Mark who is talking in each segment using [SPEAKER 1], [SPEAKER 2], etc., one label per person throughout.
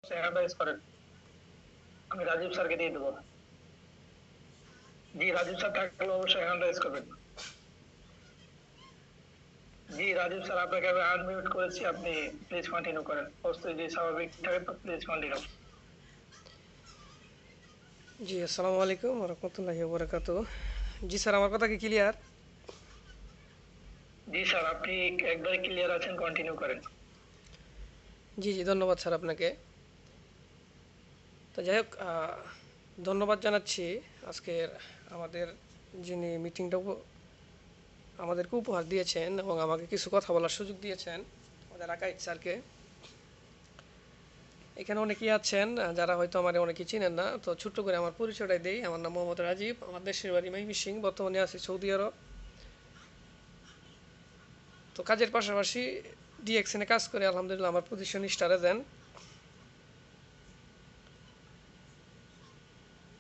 [SPEAKER 1] Hand rise করেন। আমি রাজীব স্যারকে দিয়ে দেবো। জি, রাজীব স্যার থাকলে অবশ্যই হ্যান্ড রাইজ করবেন। জি, রাজীব স্যার আপনাকে আমি আনমিউট করেছি, আপনি প্লিজ কন্টিনিউ করেন। প্রস্তুতি যদি স্বাভাবিক থাকে তো প্লিজ কন্টিনিউ।
[SPEAKER 2] জি, আসসালামু আলাইকুম রহমতুল্লাহি ওবরাকাতু। জি স্যার, আমার কথা কি ক্লিয়ার?
[SPEAKER 1] জি স্যার, আপনি একবারে ক্লিয়ার আছেন, কন্টিনিউ করেন।
[SPEAKER 2] জি জি, ধন্যবাদ স্যার আপনাকে। তো যাই হোক, ধন্যবাদ জানাচ্ছি আজকের আমাদের যিনি মিটিংটা আমাদেরকে উপহার দিয়েছেন এবং আমাকে কিছু কথা বলার সুযোগ দিয়েছেন, আমাদের আকাইদ স্যারকে। এখানে অনেকেই আছেন যারা হয়তো আমার অনেকেই চিনেন না, তো ছোট্ট করে আমার পরিচয়টাই দেই। আমার নাম মোহাম্মদ রাজীব, আমার দেশের বাড়ি ময়মনসিং, বর্তমানে আছি সৌদি আরব। তো কাজের পাশাপাশি ডিএক্সএনে কাজ করে আলহামদুলিল্লাহ আমার পজিশন স্টারে দেন।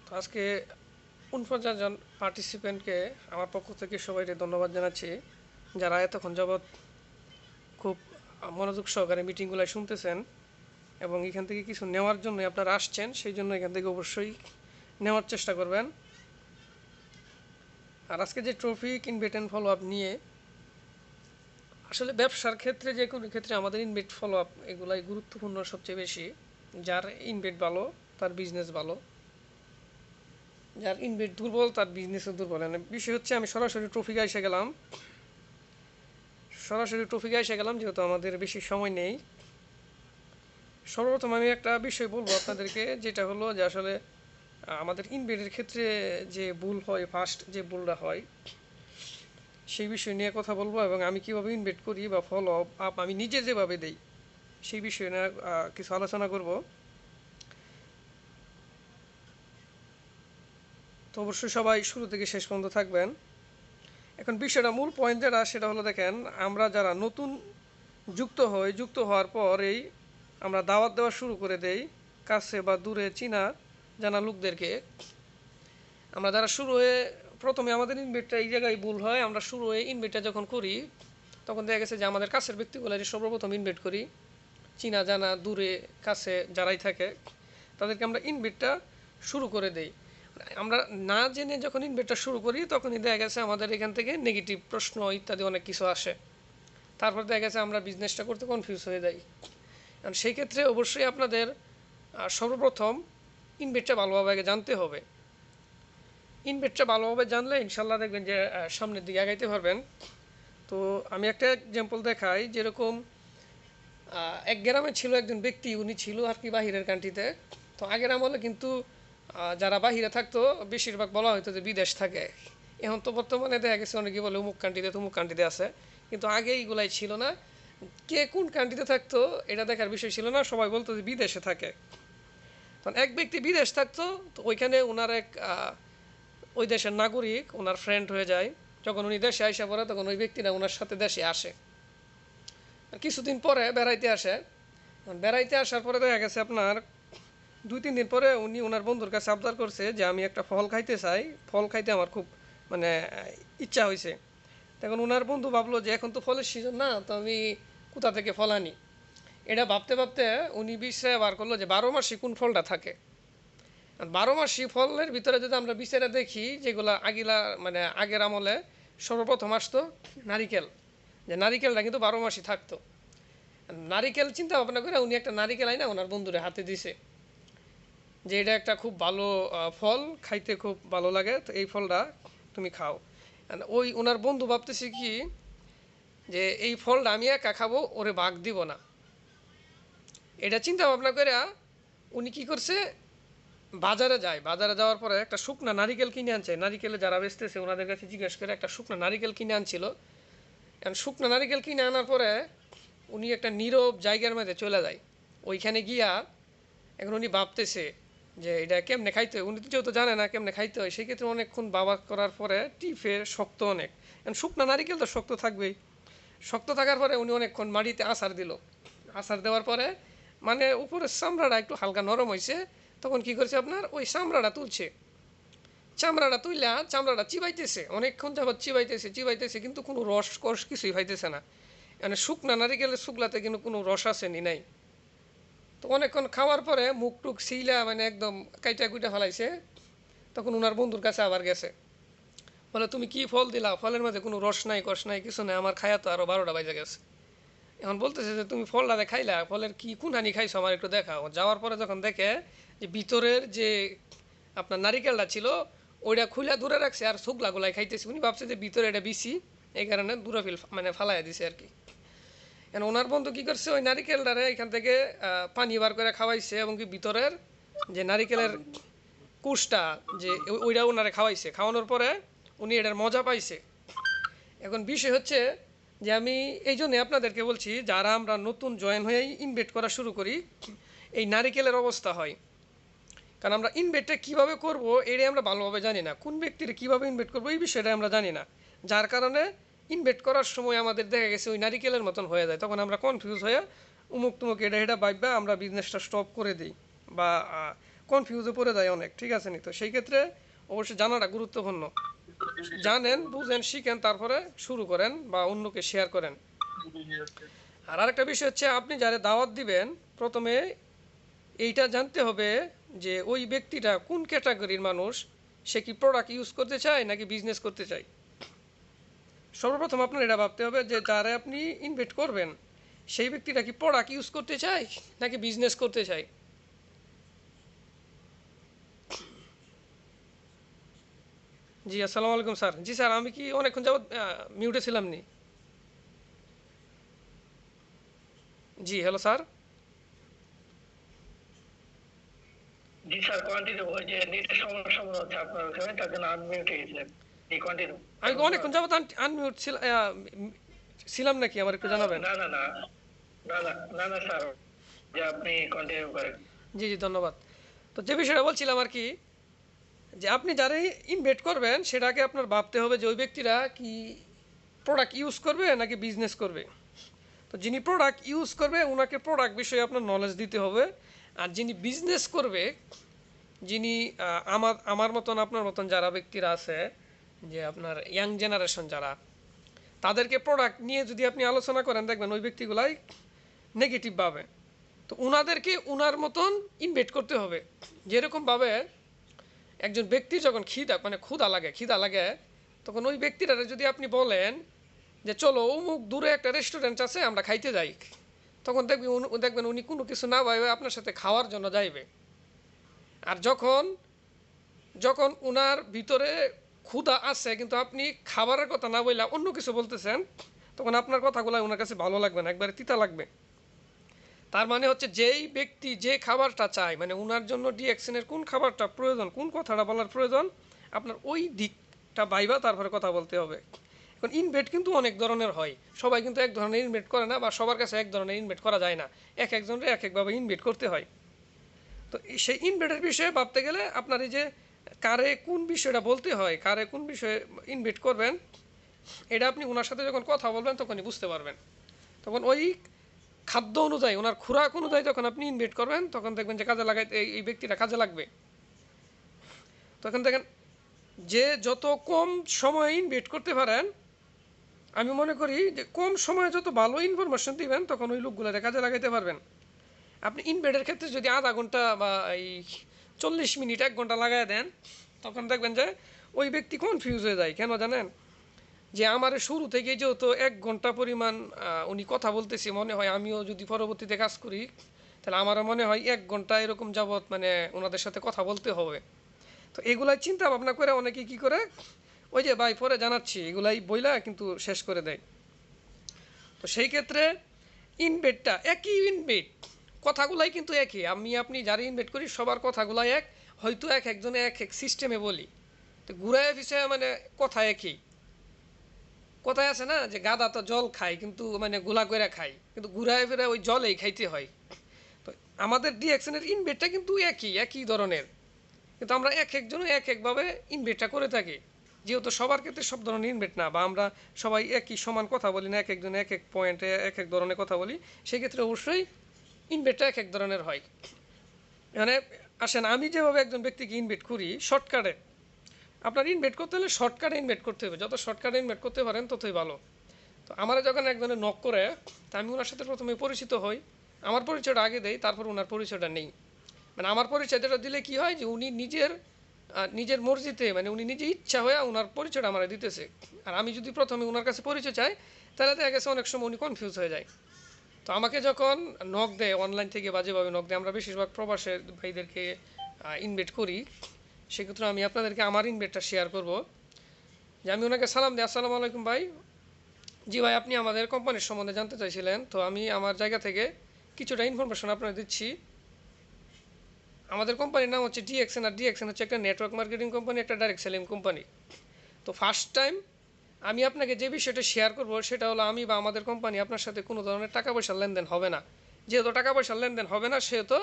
[SPEAKER 2] তো আজকে ৪৯ জন পার্টিসিপেন্টকে আমার পক্ষ থেকে সবাইকে ধন্যবাদ জানাচ্ছি, যারা এতক্ষণ যাবৎ খুব মনোযোগ সহকারে মিটিংগুলো শুনতেছেন এবং এখান থেকে কিছু নেওয়ার জন্য আপনারা আসছেন, সেই জন্য এখান থেকে অবশ্যই নেওয়ার চেষ্টা করবেন। আর আজকে যে trophy invite and follow up নিয়ে, আসলে ব্যবসার ক্ষেত্রে যে কোনো ক্ষেত্রে আমাদের ইনভাইট ফলো আপ এগুলাই গুরুত্বপূর্ণ সবচেয়ে বেশি। যার ইনভাইট ভালো তার বিজনেস ভালো, যার ইনভাইট দুর্বল তার বিজনেসও দুর্বল। মানে বিষয় হচ্ছে, আমি সরাসরি ট্রফিকে এসে গেলাম, যেহেতু আমাদের বেশি সময় নেই। সর্বপ্রথম আমি একটা বিষয় বলবো আপনাদেরকে, যেটা হলো যে আসলে আমাদের ইনভাইটের ক্ষেত্রে যে ভুল হয়, ফার্স্ট যে ভুলটা হয়, সেই বিষয় নিয়ে কথা বলবো এবং আমি কীভাবে ইনভাইট করি বা ফলো আপ আমি নিজে যেভাবে দেই সেই বিষয় নিয়ে কিছু আলোচনা করব। তো অবশ্যই সবাই শুরু থেকে শেষ পর্যন্ত থাকবেন। এখন বিষয়টা, মূল পয়েন্ট যেটা, সেটা হলো দেখেন, আমরা যারা নতুন যুক্ত হওয়ার পরেই আমরা দাওয়াত দেওয়া শুরু করে দেই কাছে বা দূরে চীনা জানা লোকদেরকে। আমরা যারা শুরু হয়ে প্রথমে আমাদের ইনভাইটটা এই জায়গায় ভুল হয়, আমরা শুরু হয়ে ইনভাইটটা যখন করি তখন দেখা গেছে যে আমাদের কাছের ব্যক্তিগুলো সর্বপ্রথম ইনভাইট করি, চীনা জানা দূরে কাছে যারাই থাকে তাদেরকে আমরা ইনভাইটটা শুরু করে দেই। আমরা না জেনে যখন ইনভাইটটা শুরু করি তখনই দেখা গেছে আমাদের এখান থেকে নেগেটিভ প্রশ্ন ইত্যাদি অনেক কিছু আসে। তারপর দেখা গেছে আমরা বিজনেসটা করতে কনফিউজ হয়ে যাই। কারণ সেই ক্ষেত্রে অবশ্যই আপনাদের সর্বপ্রথম ইনভাইটটা ভালোভাবে আগে জানতে হবে। ইনভাইটটা ভালোভাবে জানলে ইনশাল্লাহ দেখবেন যে সামনের দিকে আগাইতে পারবেন। তো আমি একটা এক্সাম্পল দেখাই। যেরকম এক গ্রামে ছিল একজন ব্যক্তি, উনি ছিল আর কি বাহিরের কান্ট্রিতে। তো আগের আমলে কিন্তু যারা বাহিরে থাকতো বেশিরভাগ বলা হতো যে বিদেশ থাকে। এখন তো বর্তমানে দেখা গেছে অনেকে বলে অমুক কান্ট্রিতে তমুক কান্ট্রিতে আছে, কিন্তু আগে এইগুলাই ছিল না। কে কোন কান্ট্রিতে থাকতো এটা দেখার বিষয় ছিল না, সবাই বলতো যে বিদেশে থাকে। তখন এক ব্যক্তি বিদেশ থাকতো, তো ওইখানে ওনার এক ওই দেশের নাগরিক ওনার ফ্রেন্ড হয়ে যায়। যখন উনি দেশে আইসা পড়ে তখন ওই ব্যক্তিরা ওনার সাথে দেশে আসে, কিছুদিন পরে বেড়াইতে আসে। বেড়াইতে আসার পরে দেখা গেছে আপনার ২-৩ দিন পরে উনি ওনার বন্ধুর কাছে আবদার করছে যে আমি একটা ফল খাইতে চাই, ফল খাইতে আমার খুব মানে ইচ্ছা হয়েছে। তখন ওনার বন্ধু ভাবলো যে এখন তো ফলের সিজন না, তো আমি কোথা থেকে ফল আনি। এটা ভাবতে ভাবতে উনি বিষয়ে বার করলো যে ১২ মাসই কোন ফলটা থাকে। আর ১২ মাসি ফলের ভিতরে যদি আমরা বিচারে দেখি, যেগুলো আগিলা মানে আগের আমলে সর্বপ্রথম আসতো নারিকেল, যে নারিকেলটা কিন্তু ১২ মাসই থাকতো। নারিকেল চিন্তা ভাবনা করে উনি একটা নারিকেল আইনা ওনার বন্ধুরে হাতে দিছে, যে এটা একটা খুব ভালো ফল, খাইতে খুব ভালো লাগে, তো এই ফলটা তুমি খাও। ওই ওনার বন্ধু ভাবতেছে কি, যে এই ফলটা আমি একা খাবো, ওরে ভাগ দিব না। এটা চিন্তা ভাবনা করে উনি কি করছে, বাজারে যায়। বাজারে যাওয়ার পরে একটা শুকনা নারিকেল কিনে আনছে। নারিকেলে যারা বেচতেছে ওনাদের কাছে জিজ্ঞেস করে একটা শুকনা নারিকেল কিনে আনছিল। এখন শুকনা নারিকেল কিনে আনার পরে উনি একটা নীরব জায়গার মধ্যে চলে যায়। ওইখানে গিয়া এখন উনি ভাবতেছে যে এটা কেমনে খাইতে হয়। উনি তো যেহেতু জানে না কেমনে খাইতে হয়, সেক্ষেত্রে অনেকক্ষণ বাবা করার পরে টিপে শক্ত অনেক, এখন শুকনা নারিকেল তো শক্ত থাকবেই। শক্ত থাকার পরে উনি অনেকক্ষণ মাটিতে আছাড় দিল। আছাড় দেওয়ার পরে মানে উপরের চামড়াটা একটু হালকা নরম হয়েছে। তখন কি করছে আপনার, ওই চামড়াটা তুলছে। চামড়াটা তুইলা চামড়াটা চিবাইতেছে, অনেকক্ষণ যাবৎ চিবাইতেছে, কিন্তু কোনো রস কষ কিছুই পাইতেছে না। মানে শুকনা নারিকেলের শুকলাতে কিন্তু কোনো রস আসেনি নাই। তো তো অনেকক্ষণ খাওয়ার পরে মুখ টুক সিলা মানে একদম কাইটা কুইটা ফেলাইছে। তখন ওনার বন্ধুর কাছে আবার গেছে, বলে তুমি কি ফল দিলা, ফলের মধ্যে কোনো রস নাই কষ নাই কিছু নাই, আমার খায়া তো আরও 12টা বাজে গেছে। এখন বলতেছে যে তুমি ফলটাতে খাইলা, ফলের কি কোনহানি খাইছো আমার একটু দেখাও। যাওয়ার পরে যখন দেখে যে ভিতরের যে আপনার নারিকেলটা ছিল ওইটা খুলে দূরে রাখছে আর শুকলাগুলাই খাইতেছে। উনি ভাবছে যে ভিতরে এটা বিসি, এই কারণে দূরে মানে ফালাইয়া দিছে আর কি। এখন ওনার বন্ধু কী করছে, ওই নারিকেলটারে এখান থেকে পানি বার করে খাওয়াইছে এবং কি ভিতরের যে নারিকেলের কুশটা যে ওইটা ওনারে খাওয়াইছে। খাওয়ানোর পরে উনি এটার মজা পাইছে। এখন বিষয় হচ্ছে যে আমি এই জন্যে আপনাদেরকে বলছি, যারা আমরা নতুন জয়েন হয়েই ইনভেস্ট করা শুরু করি এই নারিকেলের অবস্থা হয়। কারণ আমরা ইনভেস্টটা কীভাবে করব এটাই আমরা ভালোভাবে জানি না, কোন ব্যক্তির কীভাবে ইনভেস্ট করবো এই বিষয়টা আমরা জানি না। যার কারণে ইনভেস্ট করার সময় আমাদের দেখা গেছে ওই নারিকেলের মতন হয়ে যায়। তখন আমরা কনফিউজ হয়ে উমুক তুমুক এটা এটা ভাববা আমরা বিজনেসটা স্টপ করে দিই বা কনফিউজে পড়ে যায় অনেক, ঠিক আছে নি? তো সেই ক্ষেত্রে অবশ্যই জানাটা গুরুত্বপূর্ণ। জানেন, বুঝেন, শিখেন, তারপরে শুরু করেন বা অন্যকে শেয়ার করেন। আর আরেকটা বিষয় হচ্ছে, আপনি যারা দাওয়াত দিবেন প্রথমে এইটা জানতে হবে যে ওই ব্যক্তিটা কোন ক্যাটাগরির মানুষ, সে কি প্রোডাক্ট ইউজ করতে চায় নাকি বিজনেস করতে চায়। সর্বপ্রথম আপনার এটা ভাবতে হবে যে যারা আপনি ইনভেস্ট করবেন সেই ব্যক্তিটা কি প্রোডাক্ট ইউজ করতে চায় নাকি বিজনেস করতে চায়। জি আসসালামু আলাইকুম স্যার। জি স্যার, আমি কি অনেকক্ষণ যাবত মিউটে ছিলাম নি? জি হ্যালো স্যার।
[SPEAKER 1] জি স্যার, কন্টিনিউ। ওই যে নেটের সমস্যা মনে হচ্ছে আপনার ওখানে, তার জন্য আনমিউট হয়ে গেছিলেন। জি কন্টিনিউ।
[SPEAKER 2] আমি কি অনেকক্ষণ যাবত আনমিউট ছিলাম নাকি, আমার একটু জানাবেন।
[SPEAKER 1] না না না না না না না স্যার, যে আপনি কন্টিনিউ করেন।
[SPEAKER 2] জি জি ধন্যবাদ। তো যে বিষয়টা বলছিলাম আর কি, যে আপনি যারাই ইনভেস্ট করবেন সেটাকে আপনার ভাবতে হবে যে ওই ব্যক্তিরা কি প্রোডাক্ট ইউজ করবে নাকি বিজনেস করবে। তো যিনি প্রোডাক্ট ইউজ করবে ওনাকে প্রোডাক্ট বিষয়ে আপনার নলেজ দিতে হবে। আর যিনি বিজনেস করবে, যিনি আমার মতন আপনার মতন যারা ব্যক্তিরা আছে, যে আপনার ইয়াং জেনারেশন যারা, তাদেরকে প্রোডাক্ট নিয়ে যদি আপনি আলোচনা করেন দেখবেন ওই ব্যক্তিগুলাই নেগেটিভ ভাবে। তো ওনাদেরকে ওনার মতন ইনভেস্ট করতে হবে। যেরকমভাবে একজন ব্যক্তির যখন খিদা লাগে তখন ওই ব্যক্তিরা যদি আপনি বলেন যে চলো অমুক দূরে একটা রেস্টুরেন্ট আছে আমরা খাইতে যাই, তখন দেখবেন উনি কোনো কিছু না ভাবে আপনার সাথে খাওয়ার জন্য যাইবে। আর যখন যখন ওনার ভিতরে ক্ষুধা আছে কিন্তু আপনি খাবারের কথা না বললে অন্য কিছু বলতেছেন, তখন আপনার কথাগুলো ওনার কাছে ভালো লাগবে না, একবারে তিতা লাগবে। তার মানে হচ্ছে যেই ব্যক্তি যে খাবারটা চায়, মানে ওনার জন্য ডিএক্সএনের কোন খাবারটা প্রয়োজন, কোন কথাটা বলার প্রয়োজন, আপনার ওই দিকটা ভাইবা তারপরে কথা বলতে হবে। এখন ইনভেস্ট কিন্তু অনেক ধরনের হয়, সবাই কিন্তু এক ধরনের ইনভেস্ট করে না বা সবার কাছে এক ধরনের ইনভেস্ট করা যায় না, এক একজনের এক একভাবে ইনভেস্ট করতে হয়। তো সেই ইনভেস্টের বিষয়ে ভাবতে গেলে আপনার এই যে কারে কোন বিষয়টা বলতে হয়, কারে কোন বিষয়ে ইনভেস্ট করবেন, এটা আপনি ওনার সাথে যখন কথা বলবেন তখনই বুঝতে পারবেন। তখন ওই খাদ্য অনুযায়ী, ওনার খোরাক অনুযায়ী যখন আপনি ইনভেস্ট করবেন তখন দেখবেন যে কাজে লাগাইতে এই ব্যক্তিটা কাজে লাগবে। তখন দেখেন যে যত কম সময়ে ইনভেস্ট করতে পারেন, আমি মনে করি যে কম সময়ে যত ভালো ইনফরমেশন দিবেন তখন ওই লোকগুলোতে কাজে লাগাইতে পারবেন। আপনি ইনভেস্টের ক্ষেত্রে যদি আধা ঘন্টা বা এই 40 মিনিট 1 ঘন্টা লাগাই দেন, তখন দেখবেন যে ওই ব্যক্তি কনফিউজ হয়ে যায়। কেন জানেন? যে আমার শুরু থেকে যেহেতু 1 ঘন্টা পরিমাণ উনি কথা বলতেছি, মনে হয় আমিও যদি পরবর্তীতে কাজ করি তাহলে আমারও মনে হয় 1 ঘন্টা এরকম যাবৎ মানে ওনাদের সাথে কথা বলতে হবে। তো এগুলাই চিন্তা ভাবনা করে অনেকে কি করে, ওই যে ভাই পরে জানাচ্ছি এগুলাই বইলা কিন্তু শেষ করে দেয়। তো সেই ক্ষেত্রে ইনভেস্টটা একই ইনভেস্ট, কথাগুলাই কিন্তু একই। আপনি যারা ইনভেস্ট করি সবার কথাগুলাই এক, হয়তো এক একজনে এক এক সিস্টেমে বলি। তো ঘুরায় ফিসে মানে কথা একই। কথায় আছে না যে গাদা তো জল খায় কিন্তু মানে গোলা করে খায়, কিন্তু ঘুরায় ফিরে ওই জলেই খাইতে হয়। তো আমাদের ডিএক্সএনের ইনভেস্টটা কিন্তু একই ধরনের, কিন্তু আমরা এক একজনে এক একভাবে ইনভেস্টটা করে থাকি। যেহেতু সবার ক্ষেত্রে সব ধরনের ইনভেস্ট না, বা আমরা সবাই একই সমান কথা বলি না, এক একজনে এক এক পয়েন্টে এক এক ধরনের কথা বলি, সেক্ষেত্রে অবশ্যই ইনভেস্টটা এক এক ধরনের হয়। মানে আসেন, আমি যেভাবে একজন ব্যক্তিকে ইনভেস্ট করি শর্টকাটে, আপনার ইনভেস্ট করতে হলে শর্টকাটে ইনভেস্ট করতে হবে, যত শর্টকাটে ইনভেস্ট করতে পারেন ততই ভালো। তো আমার যখন একজনে নক করে, তা আমি ওনার সাথে প্রথমে পরিচিত হই, আমার পরিচয়টা আগে দেই, তারপর ওনার পরিচয়টা নেই। মানে আমার পরিচয়টা দিলে কি হয় যে উনি নিজের মর্জিতে, মানে উনি নিজে ইচ্ছা হয়ে ওনার পরিচয়টা আমার দিতেছে। আর আমি যদি প্রথমে ওনার কাছে পরিচয় চাই, তাহলে দেখা গেছে অনেক সময় উনি কনফিউজ হয়ে যায়। তো আমাকে যখন নক দেয় অনলাইন থেকে, বাজেভাবে নক দেয়, আমরা বেশিরভাগ প্রবাসের ভাইদেরকে ইনভাইট করি, সেক্ষেত্রে আমি আপনাদেরকে আমার ইনভাইটটা শেয়ার করব। যে আমি ওনাকে সালাম দিই, আসসালামু আলাইকুম ভাই। জি ভাই, আপনি আমাদের কোম্পানির সম্বন্ধে জানতে চাইছিলেন, তো আমি আমার জায়গা থেকে কিছুটা ইনফরমেশন আপনাকে দিচ্ছি। আমাদের কোম্পানির নাম হচ্ছে ডিএক্সএন, আর ডিএক্সএন হচ্ছে একটা নেটওয়ার্ক মার্কেটিং কোম্পানি, একটা ডাইরেক্ট সেলিং কোম্পানি। তো ফার্স্ট টাইম আমি আপনাকে যে বিষয়টা শেয়ার করব সেটা হলো, আমি বা আমাদের কোম্পানি আপনার সাথে কোনো ধরনের টাকা পয়সার লেনদেন হবে না। যেহেতু টাকা পয়সার লেনদেন হবে না, সেহেতু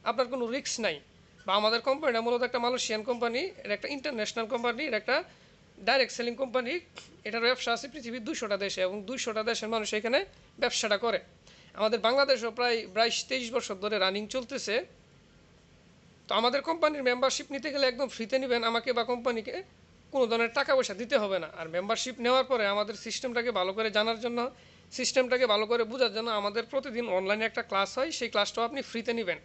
[SPEAKER 2] আপনার কোনো রিস্ক নাই। বা আমাদের কোম্পানিটা মূলত একটা মালয়েশিয়ান কোম্পানি, এটা একটা ইন্টারন্যাশনাল কোম্পানি, এটা একটা ডাইরেক্ট সেলিং কোম্পানি। এটার ব্যবসা আছে পৃথিবীর 200টা দেশে, এবং 200টা দেশের মানুষ এখানে ব্যবসাটা করে। আমাদের বাংলাদেশও প্রায় 22-23 বছর ধরে রানিং চলতেছে। তো আমাদের কোম্পানির মেম্বারশিপ নিতে গেলে একদম ফ্রিতে নেবেন, আমাকে বা কোম্পানিকে কোনো ধরনের টাকা পয়সা দিতে হবে না। আর মেম্বারশিপ নেওয়ার পরে আমাদের সিস্টেমটাকে ভালো করে জানার জন্য, সিস্টেমটাকে ভালো করে বোঝার জন্য আমাদের প্রতিদিন অনলাইনে একটা ক্লাস হয়, সেই ক্লাসটাও আপনি ফ্রিতে নেবেন।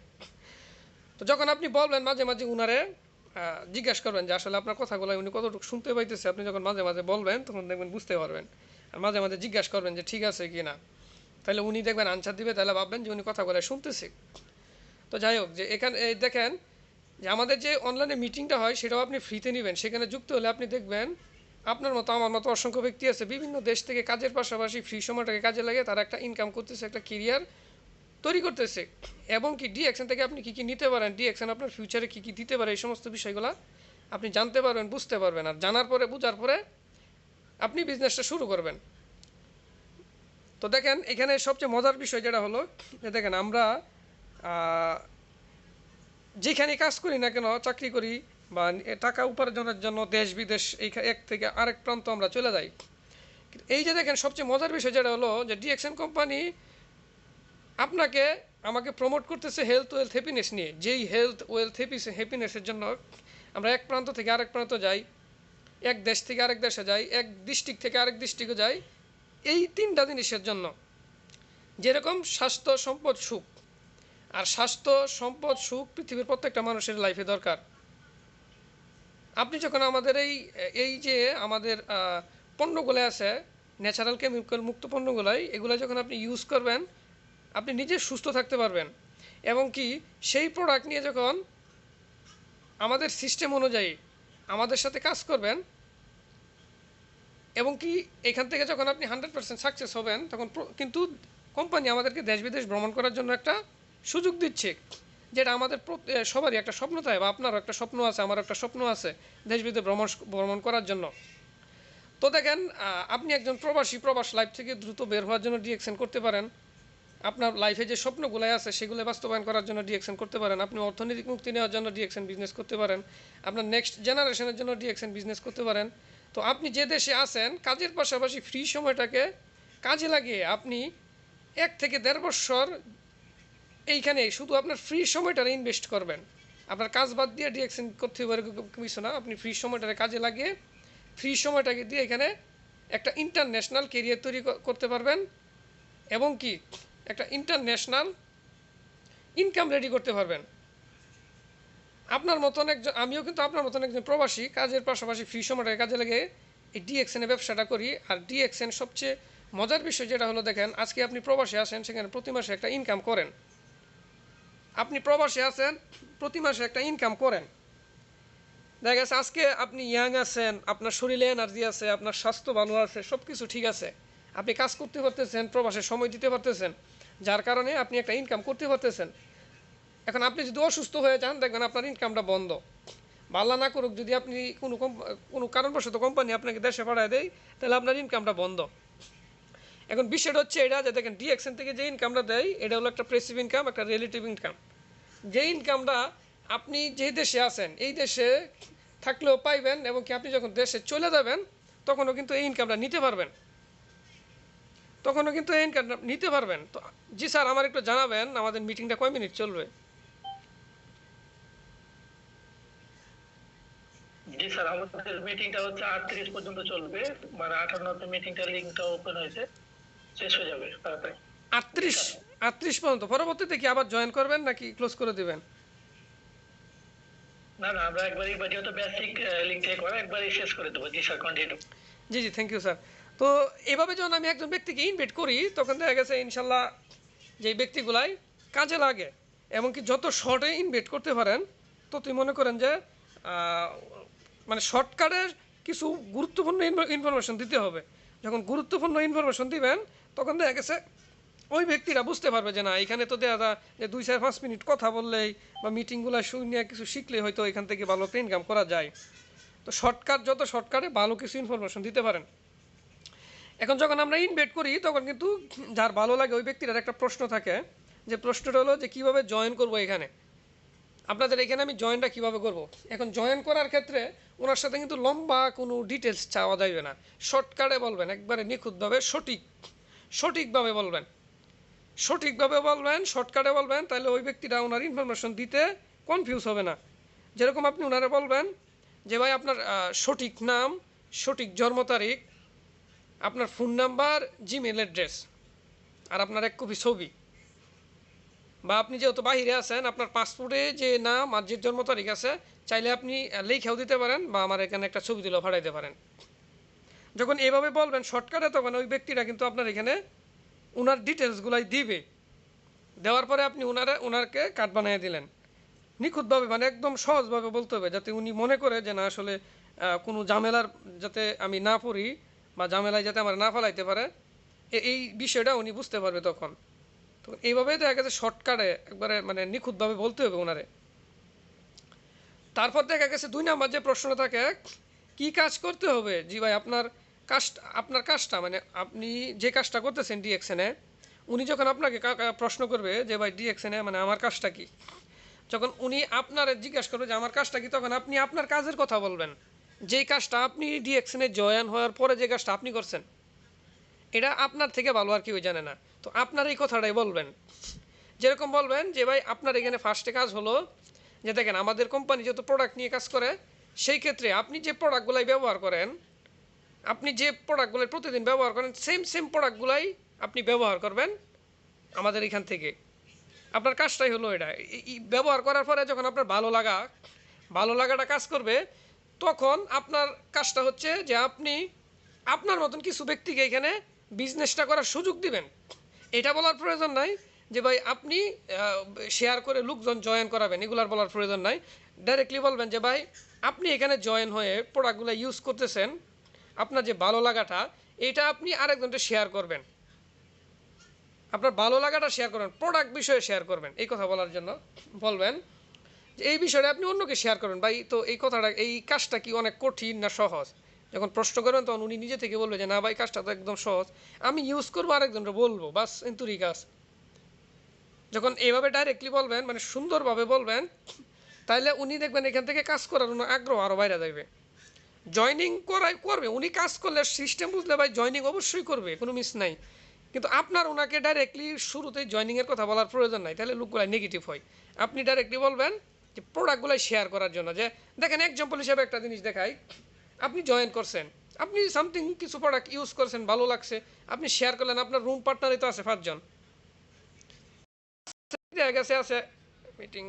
[SPEAKER 2] তো যখন আপনি বলবেন, মাঝে মাঝে উনারে জিজ্ঞাসা করবেন যে আসলে আপনার কথাগুলো উনি কতটুকু শুনতে পাইতেছে, আপনি যখন মাঝে মাঝে বলবেন তখন দেখবেন বুঝতে পারবেন। আর মাঝে মাঝে জিজ্ঞাসা করবেন যে ঠিক আছে কি না, তাহলে উনি দেখবেন আনসার দিবে, তাহলে ভাববেন যে উনি কথাগুলো শুনতেছে। তো যাই হোক, যে এখানে দেখেন যে আমাদের যে অনলাইনে মিটিংটা হয় সেটাও আপনি ফ্রিতে নেবেন। সেখানে যুক্ত হলে আপনি দেখবেন আপনার মতো আমার মতো অসংখ্য ব্যক্তি আছে, বিভিন্ন দেশ থেকে কাজের পাশাপাশি ফ্রি সময়টাকে কাজে লাগে তারা একটা ইনকাম করতেছে, একটা কেরিয়ার তৈরি করতেছে। এবং কি ডিএক্সএন থেকে আপনি কী কী নিতে পারেন, ডিএক্সএন আপনার ফিউচারে কী কী দিতে পারে, এই সমস্ত বিষয়গুলো আপনি জানতে পারবেন, বুঝতে পারবেন। আর জানার পরে, বোঝার পরে আপনি বিজনেসটা শুরু করবেন। তো দেখেন এখানে সবচেয়ে মজার বিষয় যেটা হলো যে দেখেন আমরা যেখানে কাজ করি না কেন, চাকরি করি বা টাকা উপার্জনের জন্য দেশ বিদেশ এই এক থেকে আরেক প্রান্ত আমরা চলে যাই। এই যে দেখেন সবচেয়ে মজার বিষয় যেটা হলো যে ডিএক্সএন কোম্পানি আপনাকে আমাকে প্রমোট করতেছে হেলথ ওয়েলথ হ্যাপিনেস নিয়ে। যেই হেলথ ওয়েলথ হ্যাপিনেসের জন্য আমরা এক প্রান্ত থেকে আরেক প্রান্ত যাই, এক দেশ থেকে আরেক দেশে যাই, এক ডিস্ট্রিক্ট থেকে আরেক ডিস্ট্রিক্টে যাই, এই তিনটা জিনিসের জন্য। যেরকম স্বাস্থ্য, সম্পদ, সুখ। আর স্বাস্থ্য, সম্পদ, সুখ পৃথিবীর প্রত্যেকটা মানুষের লাইফে দরকার। আপনি যখন আমাদের এই যে আমাদের পণ্যগুলো আছে, ন্যাচারাল কেমিক্যাল মুক্ত পণ্যগুলাই, এগুলো যখন আপনি ইউজ করবেন, আপনি নিজে সুস্থ থাকতে পারবেন। এবং কি সেই প্রোডাক্ট নিয়ে যখন আমাদের সিস্টেম অনুযায়ী আমাদের সাথে কাজ করবেন, এবং কি এখান থেকে যখন আপনি 100% সাকসেস হবেন, তখন কিন্তু কোম্পানি আমাদেরকে দেশ বিদেশ ভ্রমণ করার জন্য একটা সুযোগ দিচ্ছে, যেটা আমাদের সবারই একটা স্বপ্ন থাকে, বা আপনারও একটা স্বপ্ন আছে, আমারও একটা স্বপ্ন আছে দেশ বিদেশ ভ্রমণ করার জন্য। তো দেখেন আপনি একজন প্রবাসী, প্রবাস লাইফ থেকে দ্রুত বের হওয়ার জন্য ডিএক্সএন করতে পারেন। আপনার লাইফে যে স্বপ্নগুলো আছে সেগুলো বাস্তবায়ন করার জন্য ডিএক্সএন করতে পারেন। আপনি অর্থনৈতিক মুক্তি নেওয়ার জন্য ডিএক্সএন বিজনেস করতে পারেন। আপনার নেক্সট জেনারেশনের জন্য ডিএক্সএন বিজনেস করতে পারেন। তো আপনি যে দেশে আছেন, কাজের পাশাপাশি ফ্রি সময়টাকে কাজে লাগিয়ে আপনি 1 থেকে 1.5 বছর এইখানে শুধু আপনার ফ্রি সময়টারে ইনভেস্ট করবেন। আপনার কাজ বাদ দিয়ে ডিএক্সএন করতে পারে কিছু না, আপনি ফ্রি সময়টারে কাজে লাগিয়ে ফ্রি সময়টাকে দিয়ে এখানে একটা ইন্টারন্যাশনাল কেরিয়ার তৈরি করতে পারবেন। এবং কি একটা ইন্টারন্যাশনাল ইনকাম রেডি করতে পারবেন। আপনার মতন একজন, আমিও কিন্তু আপনার মতন একজন প্রবাসী, কাজের পাশাপাশি ফ্রি সময়টাকে কাজে লাগে এই ডিএক্সএনে ব্যবসাটা করি। আর ডিএক্সএন সবচেয়ে মজার বিষয় যেটা হলো, দেখেন আজকে আপনি প্রবাসে আসেন, সেখানে প্রতি মাসে একটা ইনকাম করেন। আপনি প্রবাসে আছেন, প্রতি মাসে একটা ইনকাম করেন। দেখা গেছে আজকে আপনি ইয়াং আছেন, আপনার শরীরে এনার্জি আছে, আপনার স্বাস্থ্য ভালো আছে, সব কিছু ঠিক আছে, আপনি কাজ করতে পারতেছেন, প্রবাসে সময় দিতে পারতেছেন, যার কারণে আপনি একটা ইনকাম করতে পারতেছেন। এখন আপনি যদি অসুস্থ হয়ে যান, দেখবেন আপনার ইনকামটা বন্ধ। ভাল্লা না করুক, যদি আপনি কোনো কারণবশত কোম্পানি আপনাকে দেশে পাঠায় দেয়, তাহলে আপনার ইনকামটা বন্ধ। এখন বিষয়টা হচ্ছে এটা যে দেখেন ডিএক্সএন থেকে যে ইনকামটা দেয়, এটা হলো একটা প্যাসিভ ইনকাম, একটা রিলেটিভ ইনকাম। যে ইনকামটা আপনি যে দেশে আছেন এই দেশে থাকলেও পাইবেন, এবং কি আপনি যখন দেশে চলে যাবেন তখনও কিন্তু এই ইনকামটা নিতে পারবেন, তো জি স্যার, আমার একটু জানাবেন আমাদের মিটিংটা কয় মিনিট চলবে?
[SPEAKER 1] জি স্যার, আমাদের মিটিংটা হচ্ছে 38 পর্যন্ত চলবে, মানে 58তে মিটিংটা লিংকটা ওপেন হয়েছে, শেষ হয়ে যাবে তাড়াতাড়ি।
[SPEAKER 2] 38 38 পর্যন্ত, পরবর্তীতে কি আবার জয়েন করবেন নাকি ক্লোজ করে দিবেন?
[SPEAKER 1] না না, আমরা একবারই যেহেতু বেসিক লিঙ্ক থেকে করা, একবারই শেষ করে দেবো। জি স্যার, কন্টিনিউ।
[SPEAKER 2] জি জি, থ্যাংক ইউ স্যার। তো এভাবে যখন আমি একজন ব্যক্তিকে ইনভাইট করি তখন দেখা গেছে ইনশাল্লাহ যে ব্যক্তিগুলাই কাজে লাগে, এমনকি যত শর্টে ইনভাইট করতে পারেন ততই মনে করেন যে মানে শর্টকাটের কিছু গুরুত্বপূর্ণ ইনফরমেশন দিতে হবে। যখন গুরুত্বপূর্ণ ইনফরমেশন দিবেন তখন দেখা গেছে ওই ব্যক্তিরা বুঝতে পারবে যে না, এখানে তো দেওয়া যায় যে 2-4-5 মিনিট কথা বললেই বা মিটিংগুলো শুনে কিছু শিখলে হয়তো এখান থেকে ভালো একটা ইনকাম করা যায়। তো শর্টকাট, যত শর্টকাটে ভালো কিছু ইনফরমেশন দিতে পারেন। এখন যখন আমরা ইনভাইট করি তখন কিন্তু যার ভালো লাগে ওই ব্যক্তিটার একটা প্রশ্ন থাকে, যে প্রশ্নটা হলো যে কীভাবে জয়েন করব এখানে, আপনাদের এখানে আমি জয়েনটা কীভাবে করব। এখন জয়েন করার ক্ষেত্রে ওনার সাথে কিন্তু লম্বা কোনো ডিটেলস চাওয়া যাবে না, শর্টকাটে বলবেন, একবারে নিখুঁতভাবে সঠিকভাবে বলবেন, শর্টকাটে বলবেন, তাহলে ওই ব্যক্তিটা ওনার ইনফরমেশন দিতে কনফিউজ হবে না। যেরকম আপনি ওনারা বলবেন যে ভাই আপনার সঠিক নাম, সঠিক জন্ম তারিখ, আপনার ফোন নাম্বার, জিমেল অ্যাড্রেস, আর আপনার এক কপি ছবি, বা আপনি যেহেতু বাহিরে আছেন আপনার পাসপোর্টে যে নাম আর যে জন্ম তারিখ আছে চাইলে আপনি লেখাও দিতে পারেন বা আমার এখানে একটা ছবি দিলেও পাঠাইতে পারেন। যখন এভাবে বলবেন শর্টকাটে তখন ওই ব্যক্তিরা কিন্তু আপনার এখানে ওনার ডিটেলসগুলাই দিবে, দেওয়ার পরে আপনি ওনারকে কার্ড বানিয়ে দিলেন নিখুঁতভাবে, মানে একদম সহজভাবে বলতে হবে যাতে উনি মনে করে যে না আসলে কোনো ঝামেলার যাতে আমি না পড়ি বা ঝামেলায় যাতে আমার না ফেলাইতে পারে, এই বিষয়টা উনি বুঝতে পারবে তখন। তো এইভাবেই দেখা গেছে শর্টকাটে একবারে মানে নিখুঁতভাবে বলতে হবে ওনারে। তারপর দেখা গেছে 2 নাম্বার যে প্রশ্নটা থাকে, কি কাজ করতে হবে। জি ভাই, আপনার কাজটা মানে আপনি যে কাজটা করতেছেন ডিএক্সএনে, উনি যখন আপনাকে প্রশ্ন করবে যে ভাই ডিএক্সএনে মানে আমার কাজটা কি, যখন উনি আপনার জিজ্ঞাসা করবে যে আমার কাজটা কি, তখন আপনি আপনার কাজের কথা বলবেন, যেই কাজটা আপনি ডিএক্সএনে জয়েন হওয়ার পরে যে কাজটা আপনি করছেন, এটা আপনার থেকে ভালো আর কেউ জানে না। তো আপনার এই কথাটাই বলবেন, যেরকম বলবেন যে ভাই আপনার এখানে ফার্স্টে কাজ হলো যে দেখেন আমাদের কোম্পানি যত প্রোডাক্ট নিয়ে কাজ করে, সেই ক্ষেত্রে আপনি যে প্রোডাক্টগুলাই ব্যবহার করেন, আপনি যে প্রোডাক্টগুলো প্রতিদিন ব্যবহার করেন সেম প্রোডাক্টগুলাই আপনি ব্যবহার করবেন আমাদের এখান থেকে। আপনার কাজটাই হলো এটা। ব্যবহার করার পরে যখন আপনার ভালো লাগাটা কাজ করবে, তখন আপনার কাজটা হচ্ছে যে আপনি আপনার মতন কিছু ব্যক্তিকে এখানে বিজনেসটা করার সুযোগ দিবেন। এটা বলার প্রয়োজন নাই যে ভাই আপনি শেয়ার করে লোকজন জয়েন করাবেন, এগুলার বলার প্রয়োজন নাই। ডাইরেক্টলি বলবেন যে ভাই আপনি এখানে জয়েন হয়ে প্রোডাক্টগুলো ইউজ করতেছেন, আপনার যে ভালো লাগাটা এটা আপনি আরেকজনকে শেয়ার করবেন, আপনার ভালো লাগাটা শেয়ার করবেন, প্রোডাক্ট বিষয়ে শেয়ার করবেন। এই কথা বলার জন্য বলবেন যে এই বিষয়টা আপনি অন্যকে শেয়ার করবেন। ভাই তো এই কথাটা, এই কাজটা কি অনেক কঠিন না সহজ? যখন প্রশ্ন করবেন তখন উনি নিজে থেকে বলবে যে না ভাই কাজটা তো একদম সহজ, আমি ইউজ করবো আরেকজনকে বলবো, বাস এন্তরই কাজ। যখন এইভাবে ডাইরেক্টলি বলবেন মানে সুন্দরভাবে বলবেন, তাহলে উনি দেখবেন এখান থেকে কাজ করার আগ্রহ আরও বাইরে যাবে, জয়নিং করবে। উনি কাজ করলে সিস্টেম বুঝলে ভাই জয়নিং অবশ্যই করবে, কোনো মিস নাই। কিন্তু আপনার ওনাকে ডাইরেক্টলি শুরুতেই জয়নিংয়ের কথা বলার প্রয়োজন নাই, তাহলে লোকগুলো নেগেটিভ হয়। আপনি ডাইরেক্টলি বলবেন যে প্রোডাক্টগুলো শেয়ার করার জন্য, যে দেখেন এক্সাম্পল হিসেবে একটা জিনিস দেখাই, আপনি জয়েন করছেন, আপনি সামথিং কিছু প্রোডাক্ট ইউজ করছেন, ভালো লাগছে, আপনি শেয়ার করলেন, আপনার রুম পার্টনারই তো আছে 5 জন, দেখা গেছে আছে মিটিং